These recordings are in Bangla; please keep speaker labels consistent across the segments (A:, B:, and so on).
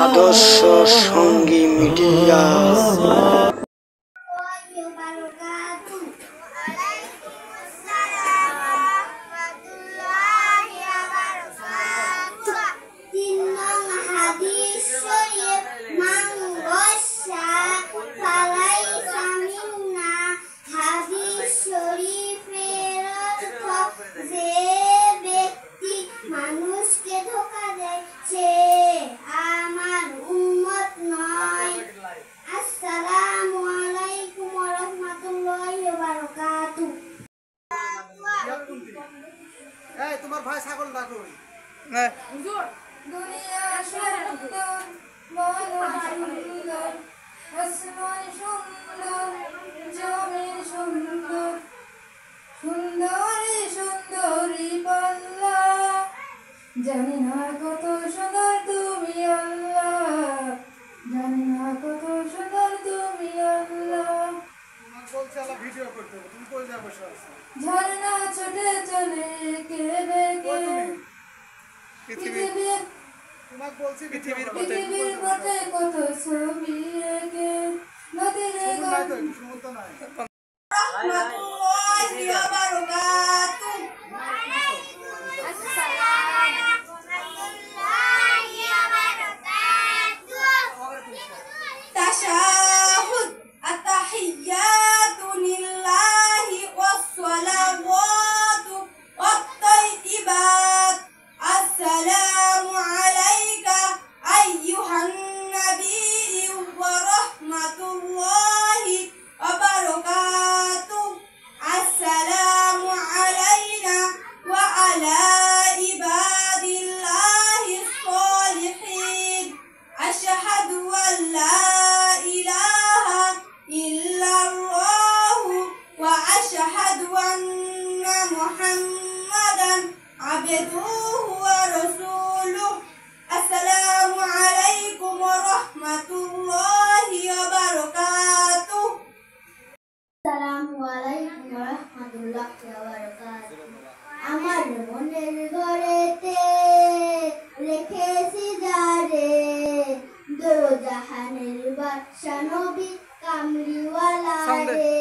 A: আদর্শ সঙ্গী মিডিয়া।
B: তোমার ভাই ছাগল ডাকো
C: হুজুর দুনিয়া সুন্দর মন সুন্দর আসমান সুন্দর জমিন সুন্দর সুন্দরী সুন্দরী পাল্লা জানি না কত সুন্দর তুমি আল্লাহ জানি না কত সুন্দর তুমি আল্লাহ
B: বলছে আলা ভিডিও করতে হবে তুমি কই যাবে বসে আছো
C: ঝর্ণা ছুটে চলে কেবে পৃথিবীর
B: তোমাকে বলছি
C: পৃথিবীর পথে কত ছবি এঁকে নদীর
B: সুমন্ত নাই
C: রাহমাতুল্লাহি ওয়া বারাকাতুহু তাশাহুদ আত-তাহিয়াতু লিল্লাহি ওয়াস-সালাওয়াতু ওয়াত-তাইয়্যিবাত আসসালামু আলাইকা আইয়ুহান নাবিয়্যু ওয়া রাহমাতুল্লাহি ওয়া বারাকাতুহু আসসালামু আলাইনা ওয়া আলা ইবাদিল্লাহিস সালিহিন আশহাদু আন লা ইলাহা ইল্লাল্লাহু ওয়া আশহাদু আন্না মুহাম্মাদান আবদুহু ওয়া রাসূলুহু আসসালামু আলাইকুম ওয়া রাহমাতুল্লাহি ওয়া বারাকাতুহু
D: আসসালামু আলাইকুম ওয়া রাহমাতুল্লাহি ওয়া বারাকাতুহু আমার মনের ঘরেতে রেখেছি যারে দো জাহানের বাদশা নবী কামলিওয়ালা রে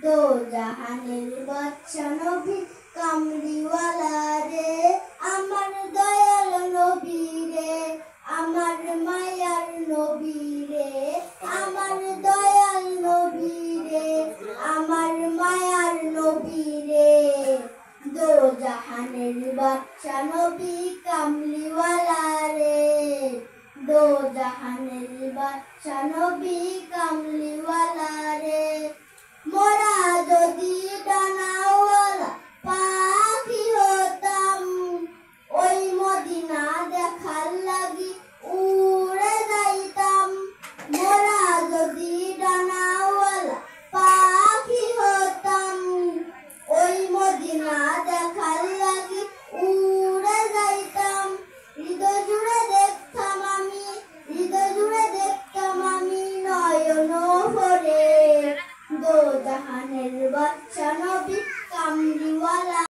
D: দো জাহানের বাদশা নবী কামলিওয়ালা রে আমার দয়াল নবী রে আমার মায়ার নবী রে আমার দয়াল নবী রে আমার মায়ার নবী রে দো জাহানের বাদশা নবী কামলিওয়ালা রে দো জাহানের বাদশা নবী কামলি